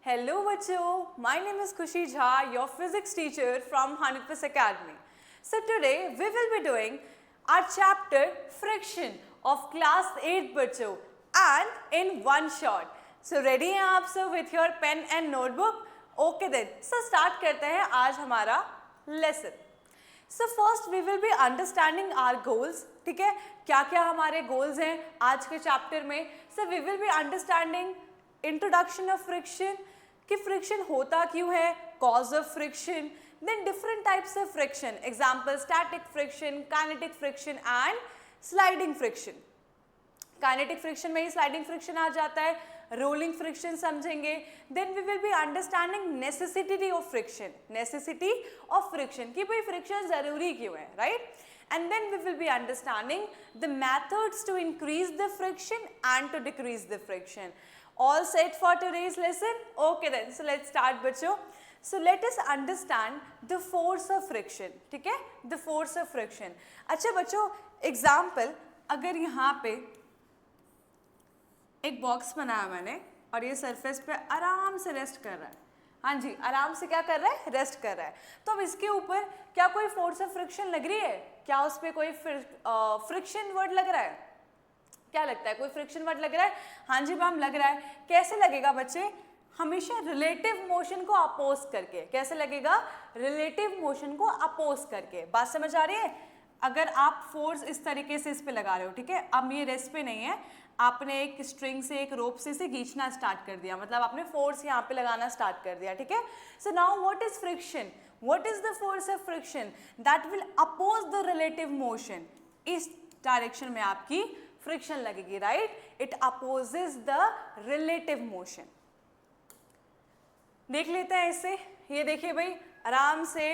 Hello बच्चों, my name is Khushi Jha, your physics teacher from 100% Academy. So today we will be doing our chapter friction of class 8 बच्चों and in one shot. So ready हैं आप सब with your pen and notebook? Okay then, so start करते हैं आज हमारा lesson. So first we will be understanding our goals. ठीक है, क्या क्या हमारे goals हैं आज के chapter में. So we will be understanding introduction of friction, कि फ्रिक्शन होता क्यों है, cause of friction, then different types of friction, example static friction, kinetic friction and sliding friction. Kinetic friction में ही स्लाइडिंग फ्रिक्शन आ जाता है, रोलिंग फ्रिक्शन समझेंगे. Then we will be understanding necessity of friction, necessity of friction कि भाई friction जरूरी क्यों है, right. And then we will be understanding the methods to increase the friction and to decrease the friction. All set for today's lesson? Okay then, so let's start बच्चों. So let us understand the force of friction. ठीक है, the force of friction. अच्छा बच्चों, example, अगर यहाँ पे एक box बनाया मैंने और ये सरफेस पे आराम से रेस्ट कर रहा है. हाँ जी, आराम से क्या कर रहा है, रेस्ट कर रहा है. तो अब इसके ऊपर क्या कोई फोर्स ऑफ फ्रिक्शन लग रही है, क्या उस पर कोई फ्रिक्शन वर्ड लग रहा है, क्या लगता है, कोई फ्रिक्शन वर्ड लग रहा है. हाँ जी मैम लग रहा है. कैसे लगेगा बच्चे, हमेशा रिलेटिव मोशन को अपोज करके. कैसे लगेगा, रिलेटिव मोशन को अपोज करके. बात समझ आ रही है. अगर आप फोर्स इस तरीके से इस पे लगा रहे हो, ठीक है, अब ये रेस्ट पे नहीं है, आपने एक स्ट्रिंग से, एक रोप से इसे खींचना स्टार्ट कर दिया, मतलब आपने फोर्स यहाँ पे लगाना स्टार्ट कर दिया, ठीक है. So now what is friction, what is the force of friction that will oppose the relative motion. इस डायरेक्शन में आपकी फ्रिक्शन लगेगी, right. It opposes the relative motion. देख लेते हैं इसे. ये देखिए भाई, आराम से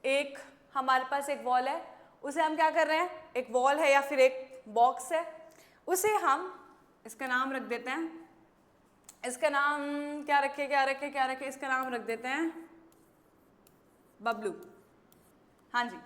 एक हमारे पास एक वॉल है, उसे हम क्या कर रहे हैं, एक वॉल है या फिर एक बॉक्स है, उसे हम इसका नाम रख देते हैं. इसका नाम क्या रखे, क्या रखे, क्या रखे, इसका नाम रख देते हैं बबलू. हाँ जी,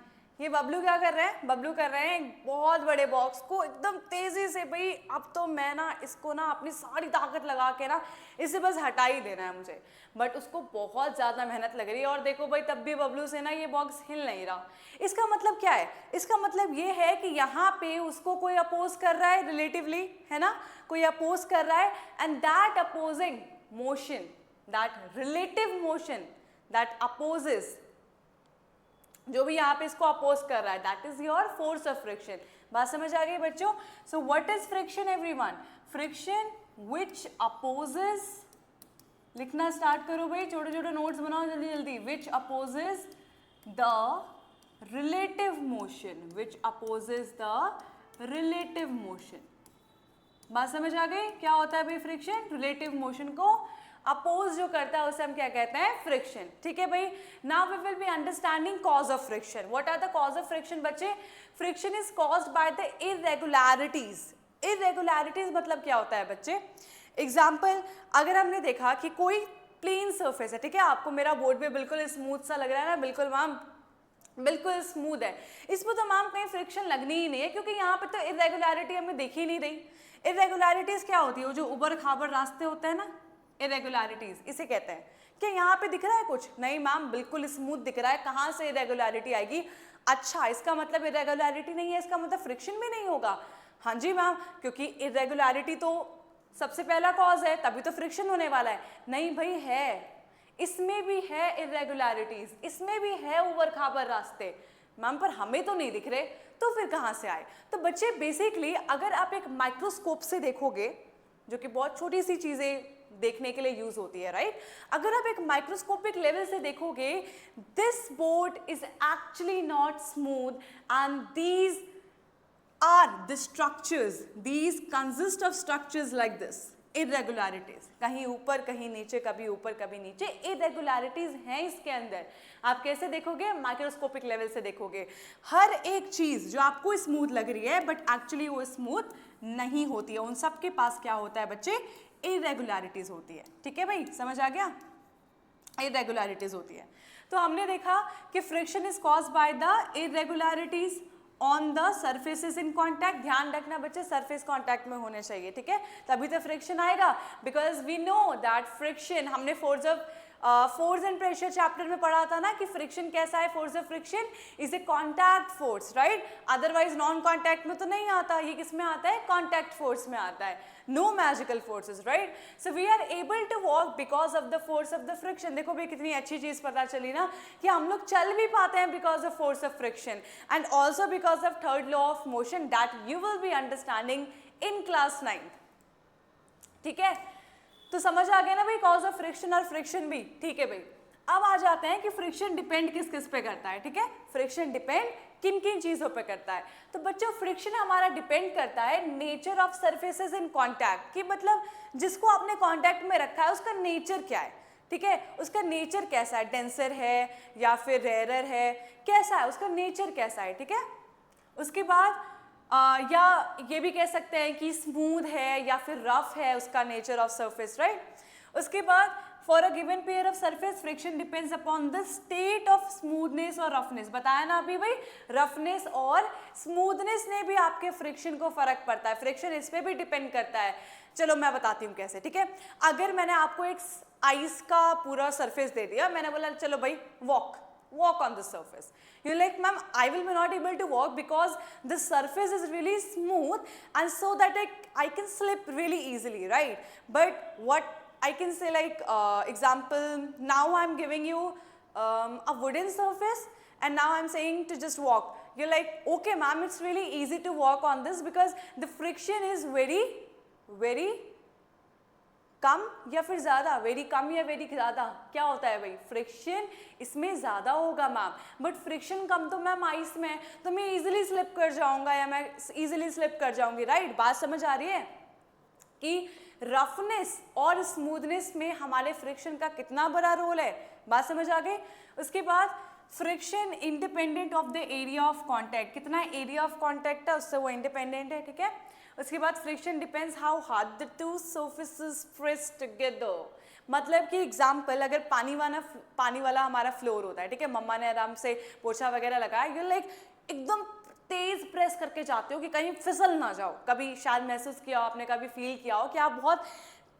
ये बबलू क्या कर रहे हैं, बबलू कर रहे हैं एक बहुत बड़े बॉक्स को एकदम तेजी से. भाई अब तो मैं ना इसको ना अपनी सारी ताकत लगा के ना इसे बस हटा ही देना है मुझे, बट उसको बहुत ज़्यादा मेहनत लग रही है. और देखो भाई, तब भी बबलू से ना ये बॉक्स हिल नहीं रहा. इसका मतलब क्या है, इसका मतलब ये है कि यहाँ पे उसको कोई अपोज कर रहा है, रिलेटिवली, है ना, कोई अपोज कर रहा है. And that opposing motion, that relative motion that opposes, जो भी यहाँ पे इसको अपोज कर रहा है, that is your force of friction. बात समझ आ गई बच्चों. So what is friction everyone, friction which opposes, लिखना स्टार्ट करो भाई, छोटे छोटे नोट्स बनाओ जल्दी जल्दी. Which opposes the relative motion, which opposes the relative motion. बात समझ आ गई, क्या होता है भाई फ्रिक्शन, रिलेटिव मोशन को अपोज जो करता है उसे हम क्या कहते हैं, फ्रिक्शन. ठीक है भाई. Now we will be understanding cause of friction. What are the cause of friction बच्चे. Friction is caused by the irregularities. Irregularities मतलब क्या होता है बच्चे. एग्जाम्पल, अगर हमने देखा कि कोई प्लेन सर्फेस है, ठीक है, आपको मेरा बोर्ड पे बिल्कुल स्मूथ सा लग रहा है ना, बिल्कुल मैम बिल्कुल स्मूथ है, इसमें तो मैम कहीं फ्रिक्शन लगनी ही नहीं है, क्योंकि यहाँ पे तो इरेगुलरिटी हमें दिख ही नहीं रही. इरेगुलरिटीज क्या होती है, वो जो उबड़ खाबड़ रास्ते होते हैं ना, इरेगुलरिटीज इसे कहते हैं. क्या यहाँ पे दिख रहा है कुछ, नहीं मैम बिल्कुल स्मूथ दिख रहा है, कहाँ से इरेगुलरिटी आएगी. अच्छा, इसका मतलब इरेगुलरिटी नहीं है, इसका मतलब फ्रिक्शन भी नहीं होगा. हाँ जी मैम, क्योंकि इरेगुलरिटी तो सबसे पहला कॉज है, तभी तो फ्रिक्शन होने वाला है. नहीं भाई, है, इसमें भी है इरेगुलरिटीज, इसमें भी है उबड़ खाबड़ रास्ते मैम, पर हमें तो नहीं दिख रहे, तो फिर कहाँ से आए. तो बच्चे बेसिकली अगर आप एक माइक्रोस्कोप से देखोगे, जो कि बहुत छोटी सी चीजें देखने के लिए यूज होती है, राइट. अगर आप एक माइक्रोस्कोपिक लेवल से देखोगे, this board is actually not smooth and these are the structures, these consist of structures like this, irregularities. कहीं ऊपर कहीं नीचे, कभी ऊपर कभी नीचे, इरेगुलरिटीज हैं इसके अंदर. आप कैसे देखोगे, माइक्रोस्कोपिक लेवल से देखोगे. हर एक चीज जो आपको स्मूथ लग रही है, बट एक्चुअली वो स्मूथ नहीं होती है. उन सब के पास क्या होता है बच्चे, इरेगुलरिटीज होती है. ठीक है भाई, समझ आ गया, इरेगुलरिटीज होती है. तो हमने देखा कि friction is caused by the irregularities. On the surfaces in contact, ध्यान रखना बच्चे सरफेस कॉन्टैक्ट में होने चाहिए, ठीक है, तभी तो फ्रिक्शन आएगा। Because we know that friction, हमने फोर्स एंड प्रेशर चैप्टर में पढ़ा था ना कि फ्रिक्शन कैसा है, force of friction is a contact force, right, otherwise non contact में तो नहीं आता, ये किस में आता है, कॉन्टैक्ट फोर्स में आता है, no magical forces, right. So we are able to walk because of the force of the friction. देखो भाई कितनी अच्छी चीज पता चली ना कि हम लोग चल भी पाते हैं because of force of friction, and also because of third law of motion that you will be understanding in class 9th, ठीक है। तो समझ आ गया ना भाई कॉज ऑफ फ्रिक्शन और फ्रिक्शन भी, ठीक है भाई। अब आ जाते हैं कि फ्रिक्शन डिपेंड किस किस पे करता है, ठीक है, फ्रिक्शन डिपेंड किन किन चीजों पे करता है। तो बच्चों फ्रिक्शन हमारा डिपेंड करता है nature of surfaces in contact, कि मतलब जिसको आपने कांटेक्ट में रखा है उसका नेचर क्या है, ठीक है, उसका नेचर कैसा है, डेंसर है या फिर रेयरर है, कैसा है उसका नेचर कैसा है, ठीक है। उसके बाद या ये भी कह सकते हैं कि स्मूथ है या फिर रफ है उसका नेचर ऑफ सरफेस, राइट। उसके बाद for a given pair of surface friction depends upon the state of smoothness और रफनेस। बताया ना अभी भाई, रफनेस और स्मूथनेस ने भी आपके फ्रिक्शन को फर्क पड़ता है, फ्रिक्शन इस पे भी डिपेंड करता है। चलो मैं बताती हूँ कैसे, ठीक है। अगर मैंने आपको एक आइस का पूरा सरफेस दे दिया, मैंने बोला चलो भाई walk on the surface, you're like ma'am I will be not able to walk because the surface is really smooth and so that I can slip really easily, right? But what I can say, like example, now I'm giving you a wooden surface and now I'm saying to just walk, you're like okay ma'am it's really easy to walk on this because the friction is very कम या फिर ज़्यादा, very कम या very ज़्यादा, क्या होता है भाई, friction इसमें ज़्यादा होगा मैम, बट फ्रिक्शन कम तो मैम आइस में, तो मैं इजीली स्लिप कर जाऊंगा या मैं इजीली स्लिप कर जाऊंगी, राइट। बात समझ आ रही है कि रफनेस और स्मूथनेस में हमारे फ्रिक्शन का कितना बड़ा रोल है, बात समझ आ गई। उसके बाद friction independent of the area of contact, कितना एरिया ऑफ कॉन्टैक्ट है उससे वो इंडिपेंडेंट है, ठीक है। उसके बाद friction depends how hard the two surfaces press together, मतलब कि एग्जांपल अगर पानी वाला हमारा फ्लोर होता है, ठीक है, मम्मा ने आराम से पोछा वगैरह लगाया, यू लाइक एकदम तेज प्रेस करके जाते हो कि कहीं फिसल ना जाओ। कभी शायद महसूस किया हो आपने, कभी फील किया हो कि आप बहुत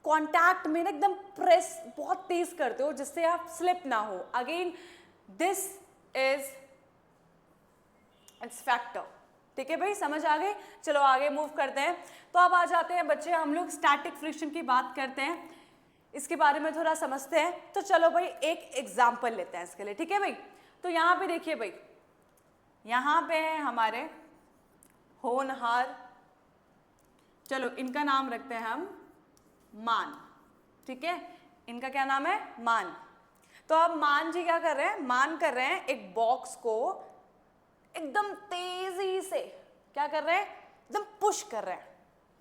कॉन्टैक्ट में ना एकदम प्रेस बहुत तेज करते हो जिससे आप स्लिप ना हो। Again this is it's factor, ठीक है भाई, समझ आ गई। चलो आगे मूव करते हैं। तो अब आ जाते हैं बच्चे, हम लोग स्टैटिक फ्रिक्शन की बात करते हैं, इसके बारे में थोड़ा समझते हैं। तो चलो भाई एक एग्जांपल लेते हैं इसके लिए, ठीक है भाई। तो यहाँ पे देखिए भाई, यहाँ पे है हमारे होनहार, चलो इनका नाम रखते हैं हम मान, ठीक है, इनका क्या नाम है, मान। तो अब मान जी क्या कर रहे हैं, मान कर रहे हैं एक बॉक्स को एकदम तेजी से क्या कर रहे हैं, एकदम पुश कर रहे हैं,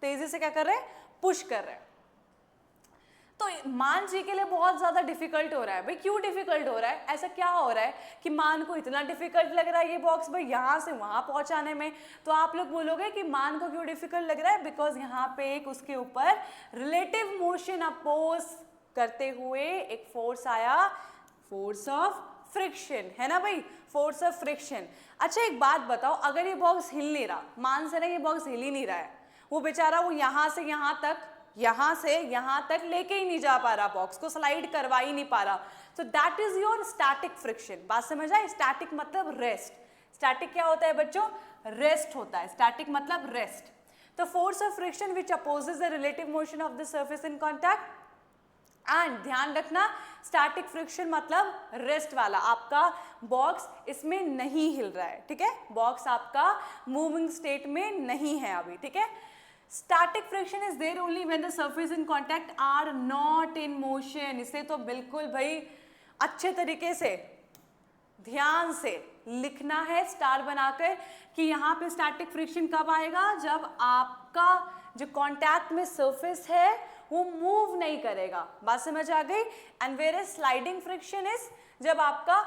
तेजी से क्या कर रहे हैं, पुश कर रहे हैं। तो मान जी के लिए बहुत ज्यादा डिफिकल्ट हो रहा है भाई। क्यों डिफिकल्ट हो रहा है, ऐसा क्या हो रहा है कि मान को इतना डिफिकल्ट लग रहा है ये बॉक्स भाई यहाँ से वहां पहुंचाने में। तो आप लोग बोलोगे कि मान को क्यों डिफिकल्ट लग रहा है, बिकॉज यहाँ पे एक उसके ऊपर रिलेटिव मोशन अपोज करते हुए एक फोर्स आया, फोर्स ऑफ फ्रिक्शन, है ना भाई, फोर्स ऑफ फ्रिक्शन। अच्छा एक बात बताओ, अगर ये बॉक्स हिल नहीं रहा, मान से ना ये बॉक्स हिल ही नहीं रहा है, वो बेचारा वो यहाँ से यहाँ तक लेके ही नहीं जा पा रहा, बॉक्स को स्लाइड करवा ही नहीं पा रहा, तो that is your static friction. बात समझ आए, स्टैटिक मतलब रेस्ट। स्टैटिक क्या होता है बच्चों, रेस्ट होता है, स्टैटिक मतलब रेस्ट। तो force of friction which opposes the relative motion of the surface in contact, and ध्यान रखना स्टैटिक फ्रिक्शन मतलब रेस्ट वाला, आपका बॉक्स इसमें नहीं हिल रहा है, ठीक है, बॉक्स आपका मूविंग स्टेट में नहीं है अभी, ठीक है। Static friction is there only when the surface in contact are not in motion. इसे तो बिल्कुल भाई अच्छे तरीके से ध्यान से लिखना है स्टार बनाकर कि यहाँ पे स्टैटिक फ्रिक्शन कब आएगा, जब आपका जो कॉन्टैक्ट में सरफेस है वो मूव नहीं करेगा। बात समझ आ गई। And where is sliding friction is जब आपका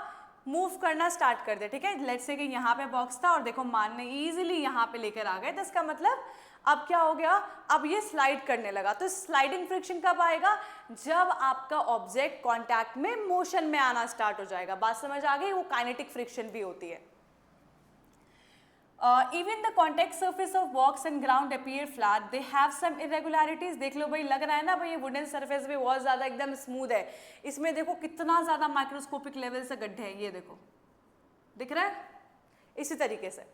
मूव करना स्टार्ट कर दे, ठीक है। लेट्स से कि यहाँ पे बॉक्स था और देखो मान ने इजीली यहाँ पे लेकर आ गए, तो इसका मतलब अब क्या हो गया, अब ये स्लाइड करने लगा। तो स्लाइडिंग फ्रिक्शन कब आएगा, जब आपका ऑब्जेक्ट कांटेक्ट में मोशन में आना स्टार्ट हो जाएगा। बात समझ आ गई, वो काइनेटिक फ्रिक्शन भी होती है। Even the contact surface of box and ground appear flat. They have some irregularities. देख लो भाई, लग रहा है ना भाई ये वुडन सरफेस भी बहुत ज़्यादा एकदम स्मूथ है. इसमें देखो कितना ज़्यादा माइक्रोस्कोपिक लेवल से गड्ढे हैं. ये देखो, दिख रहा है? इसी तरीके से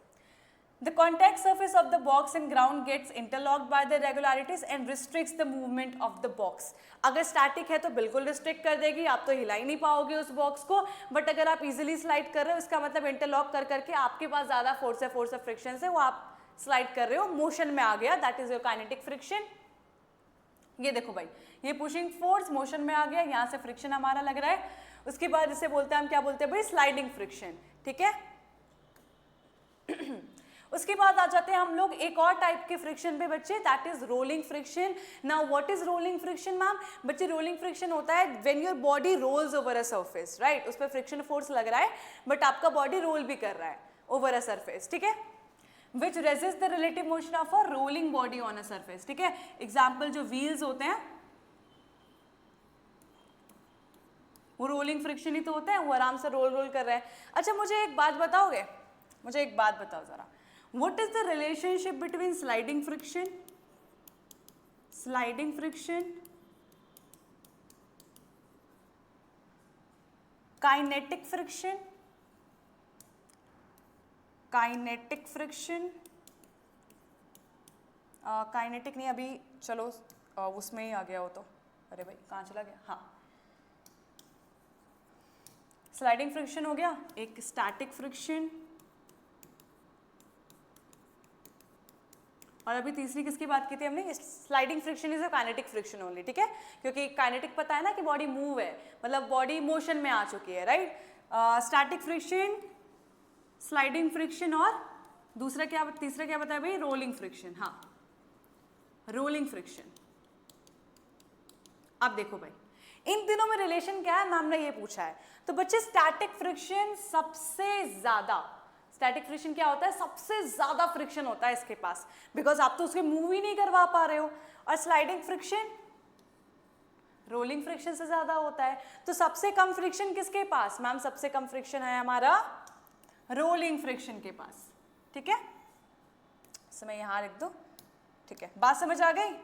the contact surface of the box and ground gets interlocked by the irregularities and restricts the movement of the box. अगर स्टैटिक है तो बिल्कुल रिस्ट्रिक्ट कर देगी, आप तो हिला ही नहीं पाओगे उस बॉक्स को. बट अगर आप इजीली स्लाइड कर रहे हो, इसका मतलब इंटरलॉक कर करके आपके पास ज़्यादा फोर्स ऑफ फ्रिक्शन से वो आप स्लाइड कर रहे हो, मोशन में आ गया. That is your kinetic friction. ये देखो भाई, ये पुशिंग फोर्स मोशन में आ गया, यहाँ से फ्रिक्शन हमारा लग रहा है. उसके बाद इसे बोलते हैं, हम क्या बोलते हैं भाई, स्लाइडिंग फ्रिक्शन. ठीक है. उसके बाद आ जाते हैं हम लोग एक और टाइप के फ्रिक्शन पे बच्चे, that is rolling friction. Now what is rolling friction ma'am? बच्चे रोलिंग फ्रिक्शन होता है when your body rolls over a surface, right. उस पर फ्रिक्शन फोर्स लग रहा है बट आपका बॉडी रोल भी कर रहा है ओवर अ सरफेस. ठीक है. विच resist the relative motion of a rolling body on a surface. ठीक है. एग्जाम्पल जो व्हील्स होते हैं वो रोलिंग फ्रिक्शन ही तो होते हैं, वो आराम से रोल कर रहे हैं. अच्छा मुझे एक बात बताओगे, मुझे एक बात बताओ जरा, what is the relationship between sliding friction, kinetic friction, kinetic नहीं, अभी चलो उसमें ही आ गया हो तो, अरे भाई कहाँ चला गया. हाँ, स्लाइडिंग फ्रिक्शन हो गया, एक स्टैटिक फ्रिक्शन, और अभी तीसरी किसकी बात की थी हमने? Sliding friction is a kinetic friction only. ठीक है, क्योंकि काइनेटिक पता है ना कि बॉडी मूव है, मतलब बॉडी मोशन में आ चुकी है, right. Static friction, sliding friction, और दूसरा क्या, तीसरा क्या बताया भाई? Rolling friction. हाँ, रोलिंग फ्रिक्शन. अब देखो भाई, इन तीनों में रिलेशन क्या है, मैम ने ये पूछा है. तो बच्चे स्टैटिक फ्रिक्शन सबसे ज्यादा, स्टैटिक फ्रिक्शन क्या होता है? सबसे ज्यादा फ्रिक्शन होता है इसके पास, बिकॉज आप तो उसके मूव ही नहीं करवा पा रहे हो. और स्लाइडिंग फ्रिक्शन रोलिंग फ्रिक्शन से ज्यादा होता है. तो सबसे कम फ्रिक्शन किसके पास मैम? सबसे कम फ्रिक्शन है हमारा रोलिंग फ्रिक्शन के पास. ठीक है, समय यहां लिख दो. ठीक है, बात समझ आ गई?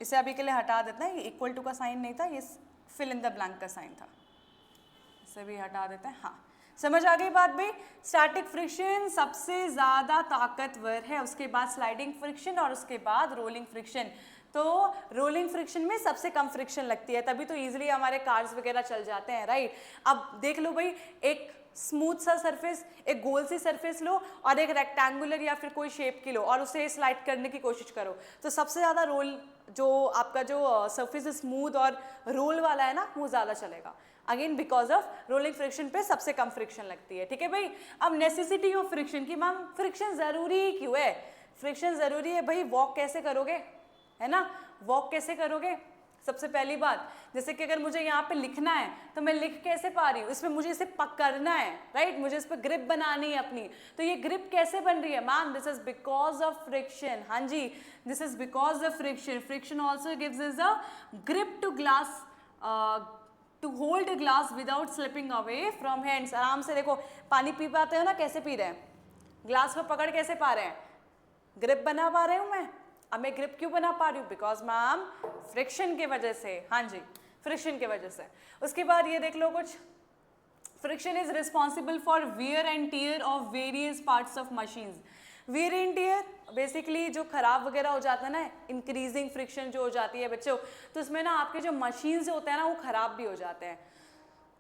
इसे अभी के लिए हटा देते हैं, ये इक्वल टू का साइन नहीं था, ये फिल इन द ब्लैंक का साइन था, इसे भी हटा देते हैं. हाँ, समझ आ गई बात भाई? स्टैटिक फ्रिक्शन सबसे ज्यादा ताकतवर है, उसके बाद स्लाइडिंग फ्रिक्शन, और उसके बाद रोलिंग फ्रिक्शन. तो रोलिंग फ्रिक्शन में सबसे कम फ्रिक्शन लगती है, तभी तो इजीली हमारे कार्स वगैरह चल जाते हैं, राइट. अब देख लो भाई, एक स्मूथ सा सरफेस, एक गोल सी सरफेस लो और एक रेक्टेंगुलर या फिर कोई शेप की लो और उसे स्लाइड करने की कोशिश करो, तो सबसे ज़्यादा रोल जो आपका जो सरफेस स्मूथ और रोल वाला है ना, वो ज़्यादा चलेगा. Again because of rolling friction पे सबसे कम फ्रिक्शन लगती है. ठीक है भाई. अब नेसेसिटी ऑफ फ्रिक्शन की, मैम फ्रिक्शन ज़रूरी क्यों है? फ्रिक्शन ज़रूरी है भाई, वॉक कैसे करोगे, है ना, वॉक कैसे करोगे? सबसे पहली बात, जैसे कि अगर मुझे यहाँ पे लिखना है तो मैं लिख कैसे पा रही हूँ? इसमें मुझे इसे पकड़ना है, राइट, मुझे इस पर ग्रिप बनानी है अपनी. तो ये ग्रिप कैसे बन रही है ma'am? This is because of friction. हाँ जी, this is because of friction. Friction also gives us a grip to glass, to hold a glass without slipping away from hands. आराम से देखो, पानी पी पाते हो ना, कैसे पी रहे हैं? ग्लास को पकड़ कैसे पा रहे हैं? ग्रिप बना पा रहे हूँ मैं. अब मैं ग्रिप क्यों बना पा रही हूँ? बिकॉज मैम फ्रिक्शन की वजह से. हाँ जी, फ्रिक्शन की वजह से. उसके बाद ये देख लो कुछ, friction is responsible for wear and tear of various parts of machines. Wear and tear basically जो खराब वगैरह हो जाता है ना, इंक्रीजिंग फ्रिक्शन जो हो जाती है बच्चों, तो इसमें ना आपके जो मशीन्स होते हैं ना, वो खराब भी हो जाते हैं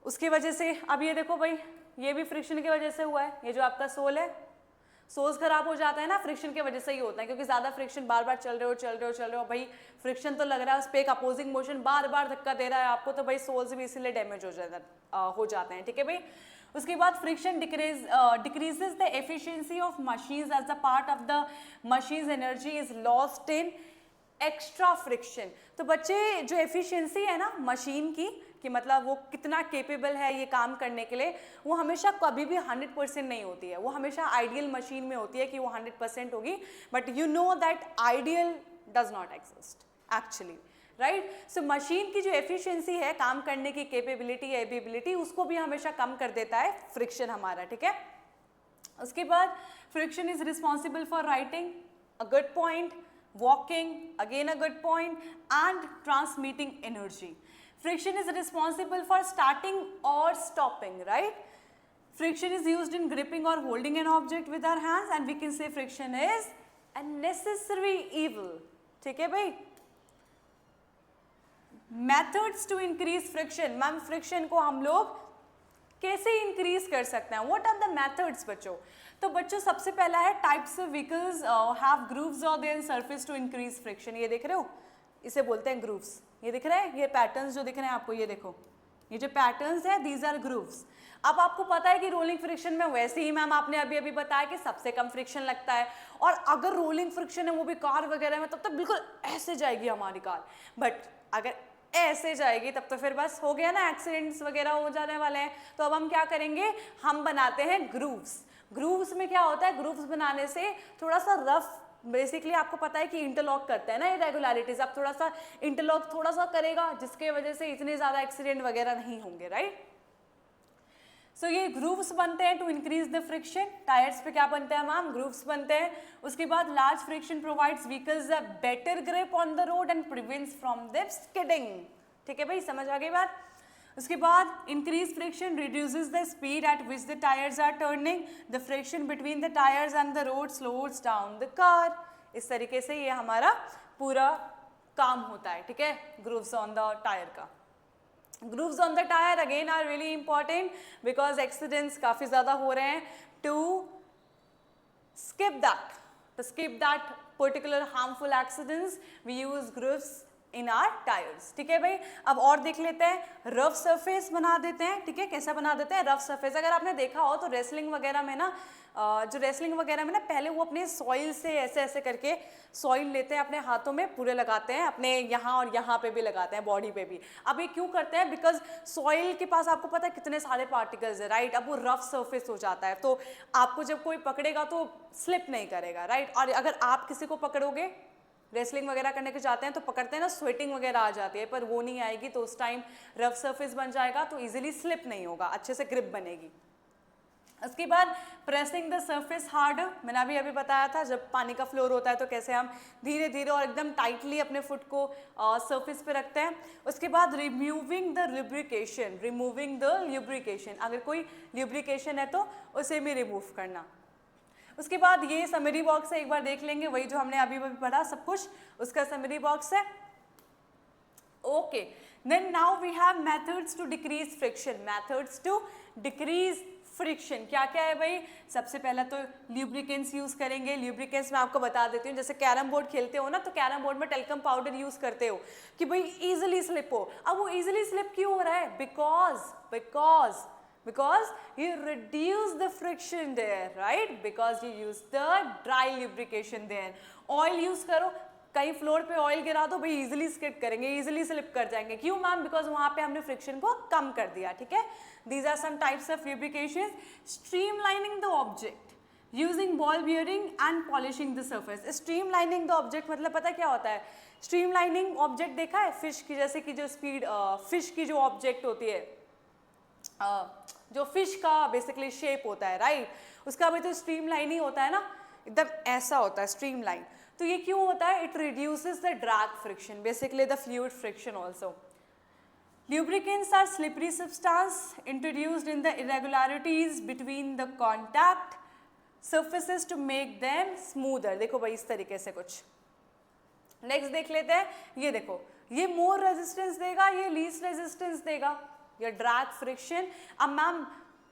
उसकी वजह से. अब ये देखो भाई, ये भी फ्रिक्शन की वजह से हुआ है. ये जो आपका सोल है, सोल्स खराब हो जाता है ना, फ्रिक्शन की वजह से ही होता है, क्योंकि ज़्यादा फ्रिक्शन, बार बार चल रहे हो भाई, फ्रिक्शन तो लग रहा है, उस पर एक अपोजिंग मोशन बार बार धक्का दे रहा है आपको, तो भाई सोल्स भी इसीलिए डैमेज हो जाते हैं. ठीक है भाई. उसके बाद friction decreases the efficiency of machines as the part of the machines energy is lost in extra friction. तो बच्चे जो एफिशिएंसी है ना मशीन की, कि मतलब वो कितना केपेबल है ये काम करने के लिए, वो हमेशा कभी भी 100% नहीं होती है. वो हमेशा आइडियल मशीन में होती है कि वो 100% होगी, but you know that ideal does not exist actually, right. So machine की जो एफिशिएंसी है, काम करने की कैपेबिलिटी, एबिलिटी, उसको भी हमेशा कम कर देता है फ्रिक्शन हमारा. ठीक है. उसके बाद friction is responsible for writing, a good point, walking, again a good point, and transmitting energy. Friction is responsible for starting or stopping, right? Friction is used in gripping or holding an object with our hands, and we can say friction is a necessary evil. ठीक है भाई? Methods to increase friction. Ma'am friction को हम लोग कैसे increase कर सकते हैं? व्हाट आर द मेथड्स बच्चों? तो बच्चों सबसे पहला है types of vehicles have grooves on their surface to increase friction. ये देख रहे हो, इसे बोलते हैं ग्रूव्स. ये दिख रहे हैं, ये पैटर्न्स जो दिख रहे हैं आपको, ये देखो, ये जो पैटर्न्स है दीज आर ग्रूव्स. अब आपको पता है कि रोलिंग फ्रिक्शन में वैसे ही मैम आपने अभी अभी बताया कि सबसे कम फ्रिक्शन लगता है, और अगर रोलिंग फ्रिक्शन है वो भी कार वगैरह में, तब तक बिल्कुल ऐसे जाएगी हमारी कार. बट अगर ऐसे जाएगी तब तो फिर बस हो गया ना, एक्सीडेंट्स वगैरह हो जाने वाले हैं. तो अब हम क्या करेंगे, हम बनाते हैं ग्रूव्स. ग्रूव्स में क्या होता है, ग्रूव्स बनाने से थोड़ा सा रफ, बेसिकली आपको पता है कि इंटरलॉक करता है ना इरेगुलरिटीज, अब थोड़ा सा इंटरलॉक थोड़ा सा करेगा जिसके वजह से इतने ज़्यादा एक्सीडेंट वगैरह नहीं होंगे, राइट. सो ये ग्रूव्स बनते हैं to increase the friction. Tyres पे क्या बनते हैं मैम, ग्रूव्स बनते हैं. उसके बाद large friction provides vehicles a better grip on the road and prevents from the skidding. ठीक है भाई, समझ आ गई बात. उसके बाद increase friction reduces the speed at which the tyres are turning. The friction between the tyres and the road slows down the car. इस तरीके से ये हमारा पूरा काम होता है. ठीक है, ग्रूव्स ऑन द टायर का. Grooves on the tyre again are really important because accidents काफ़ी ज़्यादा हो रहे हैं. To skip that particular harmful accidents we use grooves in our tires. ठीक है भाई. अब और देख लेते हैं, रफ सरफेस बना देते हैं. ठीक है, कैसा बना देते हैं रफ सरफेस? अगर आपने देखा हो तो रेसलिंग वगैरह में ना, जो रेसलिंग वगैरह में ना, पहले वो अपने सॉइल से ऐसे ऐसे करके सॉइल लेते हैं, अपने हाथों में पूरे लगाते हैं, अपने यहाँ और यहाँ पे भी लगाते हैं, बॉडी पे भी. अब ये क्यों करते हैं? बिकॉज सॉइल के पास आपको पता है कितने सारे पार्टिकल्स है, राइट. अब वो रफ सरफेस हो जाता है, तो आपको जब कोई पकड़ेगा तो स्लिप नहीं करेगा, राइट. और अगर आप किसी को पकड़ोगे, रेसलिंग वगैरह करने के जाते हैं तो पकड़ते हैं ना, स्वेटिंग वगैरह आ जाती है, पर वो नहीं आएगी. तो उस टाइम रफ सरफेस बन जाएगा, तो इजीली स्लिप नहीं होगा, अच्छे से ग्रिप बनेगी. उसके बाद प्रेसिंग द सरफेस हार्डर. मैंने अभी बताया था, जब पानी का फ्लोर होता है तो कैसे हम धीरे धीरे और एकदम टाइटली अपने फुट को सरफेस पे रखते हैं. उसके बाद रिमूविंग द ल्यूब्रिकेशन. अगर कोई ल्यूब्रिकेशन है तो उसे भी रिमूव करना. उसके बाद ये समरी बॉक्स है, एक बार देख लेंगे, वही जो हमने अभी पढ़ा सब कुछ, उसका समरी बॉक्स है. Okay, then now we have methods to decrease friction. क्या क्या है भाई? सबसे पहला तो ल्यूब्रिकेंट्स यूज करेंगे. ल्यूब्रिकेंट्स मैं आपको बता देती हूँ, जैसे कैरम बोर्ड खेलते हो ना, तो कैरम बोर्ड में टेल्कम पाउडर यूज करते हो कि भाई इजिली स्लिप हो. अब वो इजिली स्लिप क्यों हो रहा है? because you reduce the friction there, right? Because you use the dry lubrication there. Oil use करो, कहीं फ्लोर पे ऑयल गिरा दो भाई, इजिली स्किड करेंगे, इजिली स्लिप कर जाएंगे. क्यों मैम? बिकॉज वहां पे हमने फ्रिक्शन को कम कर दिया. ठीक है, these are some types of lubrication. Streamlining the object using ball bearing and polishing the surface. Streamlining the object मतलब पता क्या होता है? स्ट्रीमलाइनिंग ऑब्जेक्ट देखा है फिश की, जैसे कि जो स्पीड फिश की जो ऑब्जेक्ट होती है, जो फिश का बेसिकली शेप होता है, राइट, उसका भी तो स्ट्रीमलाइन ही होता है ना, एकदम ऐसा होता है स्ट्रीमलाइन. तो ये क्यों होता है? It reduces the drag friction, basically the fluid friction also. Lubricants are slippery substance introduced in the irregularities between the contact surfaces to make them smoother. देखो भाई इस तरीके से कुछ. नेक्स्ट देख लेते हैं, ये देखो, ये मोर रेजिस्टेंस देगा, ये लीस्ट रेजिस्टेंस देगा, ये ड्रैग फ्रिक्शन. अब मैम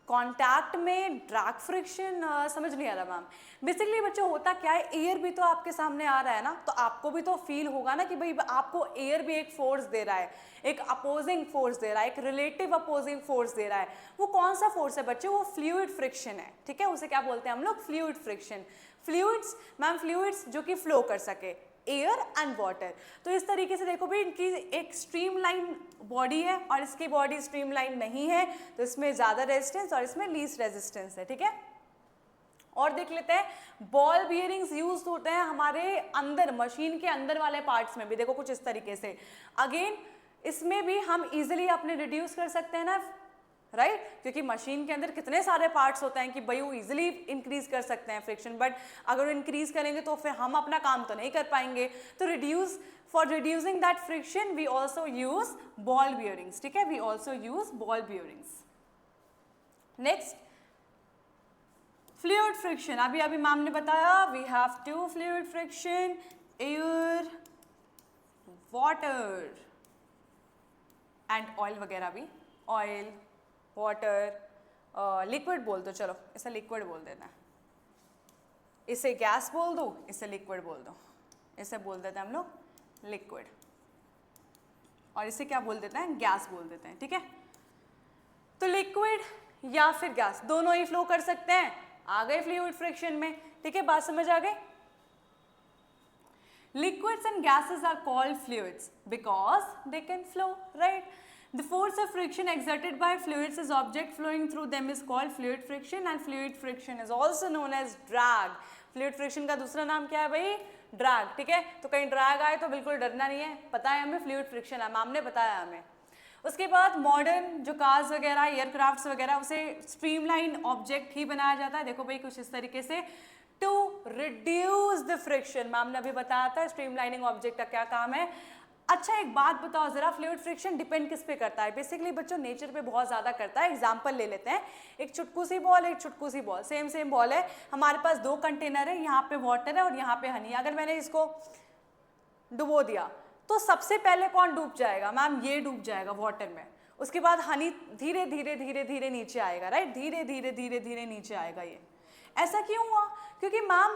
कॉन्टैक्ट में ड्रैग फ्रिक्शन समझ नहीं आ रहा मैम. बेसिकली बच्चों होता क्या है, एयर भी तो आपके सामने आ रहा है ना, तो आपको भी तो फील होगा ना कि भाई आपको एयर भी एक फोर्स दे रहा है, एक अपोजिंग फोर्स दे रहा है, एक रिलेटिव अपोजिंग फोर्स दे रहा है. वो कौन सा फोर्स है बच्चों? वो फ्लूइड फ्रिक्शन है. ठीक है, उसे क्या बोलते हैं हम लोग? Fluid friction. Fluids ma'am, fluids जो कि फ्लो कर सके, एयर एंड वाटर. तो इस तरीके से देखो भी इनकी एक स्ट्रीमलाइन बॉडी है और इसकी बॉडी स्ट्रीमलाइन नहीं है, तो इसमें ज़्यादा रेजिस्टेंस और इसमें लीस्ट रेजिस्टेंस है. ठीक है, और देख लेते हैं, बॉल बियरिंग्स यूज होते हैं हमारे अंदर, मशीन के अंदर वाले पार्ट्स में भी. देखो कुछ इस तरीके से. अगेन इसमें भी हम इजिली अपने रिड्यूस कर सकते हैं ना राइट क्योंकि मशीन के अंदर कितने सारे पार्ट्स होते हैं कि भाई वो इजीली इंक्रीज कर सकते हैं फ्रिक्शन, बट अगर वो इंक्रीज करेंगे तो फिर हम अपना काम तो नहीं कर पाएंगे। तो for reducing that friction we also use ball bearings, ठीक है, we also use ball bearings. Next fluid friction, अभी मैम ने बताया we have to fluid friction, air, water and oil वगैरह भी, ऑयल, वाटर, लिक्विड बोल दो, चलो इसे लिक्विड बोल देते हैं, इसे गैस बोल दो, इसे लिक्विड बोल दो, इसे बोल देते हैं हम लोग लिक्विड, और इसे क्या बोल देते हैं, गैस बोल देते हैं, ठीक है। तो लिक्विड या फिर गैस दोनों ही फ्लो कर सकते हैं, आ गए फ्लूइड फ्रिक्शन में, ठीक है, बात समझ आ गई। Liquids and gases are called fluids because they can flow, right? The force of friction exerted by fluids as object flowing through them is called fluid friction, and fluid friction is also known as drag. Fluid friction का दूसरा नाम क्या है भाई, drag, ठीक है। तो कहीं ड्रैग आए तो बिल्कुल डरना नहीं है, पता है हमें फ्लूइड फ्रिक्शन है, मैम ने बताया हमें। उसके बाद मॉडर्न जो कार्स वगैरह, एयरक्राफ्ट्स वगैरह, उसे स्ट्रीमलाइन ऑब्जेक्ट ही बनाया जाता है, देखो भाई कुछ इस तरीके से, to reduce the friction. Ma'am ने अभी बताया था स्ट्रीमलाइनिंग ऑब्जेक्ट का क्या काम है। अच्छा एक बात बताओ जरा, फ्लूइड फ्रिक्शन डिपेंड किस पे करता है? बेसिकली बच्चों नेचर पे बहुत ज़्यादा करता है। एग्जांपल ले लेते हैं, एक छुटकू सी बॉल, एक छुटकू सी बॉल, सेम बॉल है, हमारे पास दो कंटेनर है, यहाँ पे वाटर है और यहाँ पे हनी। अगर मैंने इसको डुबो दिया तो सबसे पहले कौन डूब जाएगा मैम? ये डूब जाएगा वाटर में, उसके बाद हनी धीरे धीरे धीरे धीरे नीचे आएगा, राइट, धीरे धीरे धीरे धीरे नीचे आएगा। ये ऐसा क्यों हुआ? क्योंकि मैम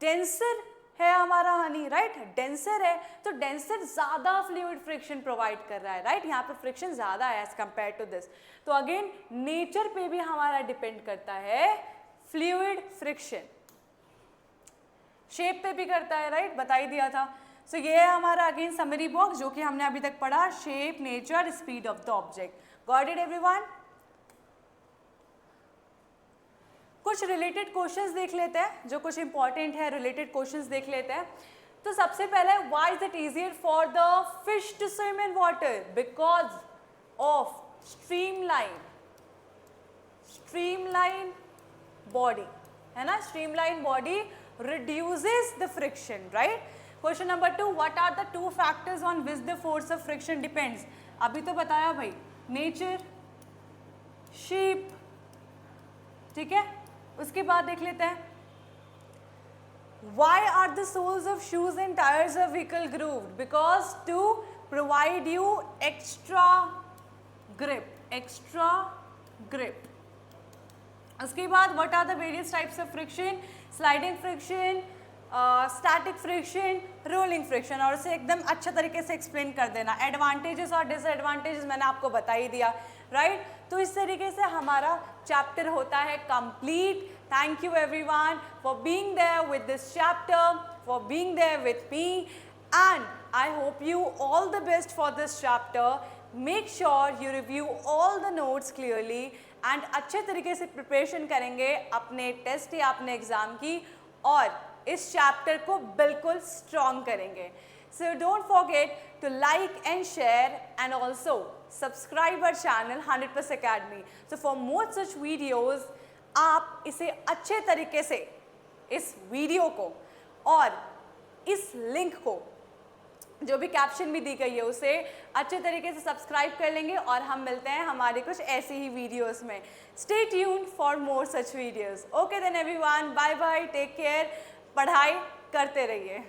डेंसर है हमारा हनी, राइट, डेंसर है, तो डेंसर ज्यादा फ्लूइड फ्रिक्शन प्रोवाइड कर रहा है, राइट, यहाँ पे फ्रिक्शन ज्यादा है एज कंपेयर टू दिस। तो अगेन नेचर पे भी हमारा डिपेंड करता है फ्लूइड फ्रिक्शन, शेप पे भी करता है, राइट, बता ही दिया था। सो ये है हमारा अगेन समरी बॉक्स जो कि हमने अभी तक पढ़ा, shape, nature, speed of the object. Got it everyone? कुछ रिलेटेड क्वेश्चंस देख लेते हैं, जो कुछ इंपॉर्टेंट है रिलेटेड क्वेश्चंस देख लेते हैं। तो सबसे पहले, why is it easier for the fish to swim in water? Because of streamline body, है ना, streamline body reduces the friction, right? Question number 2, what are the two factors on which the force of friction depends? अभी तो बताया भाई, nature, shape, ठीक है। उसके बाद देख लेते हैं, why are the soles of shoes and tires of vehicle grooved? Because to provide you extra grip. उसके बाद what are the various types of friction? Sliding friction, static friction, rolling friction, और उसे एकदम अच्छे तरीके से एक्सप्लेन कर देना। एडवांटेजेस और डिसएडवांटेजेस मैंने आपको बता ही दिया, राइट। तो इस तरीके से हमारा चैप्टर होता है complete. Thank you everyone for being there with this chapter, for being there with me, and I hope you all the best for this chapter. Make sure you review all the notes clearly and अच्छे तरीके से preparation करेंगे अपने test या अपने exam की, और इस चैप्टर को बिल्कुल स्ट्रॉन्ग करेंगे। So don't forget to like and share and also subscribe our channel 100+ Academy। So for more such videos, आप इसे अच्छे तरीके से, इस वीडियो को और इस लिंक को, जो भी कैप्शन भी दी गई है, उसे अच्छे तरीके से सब्सक्राइब कर लेंगे, और हम मिलते हैं हमारे कुछ ऐसी ही वीडियोस में। Stay tuned for more such videos. Okay then everyone, bye bye, take care, पढ़ाई करते रहिए।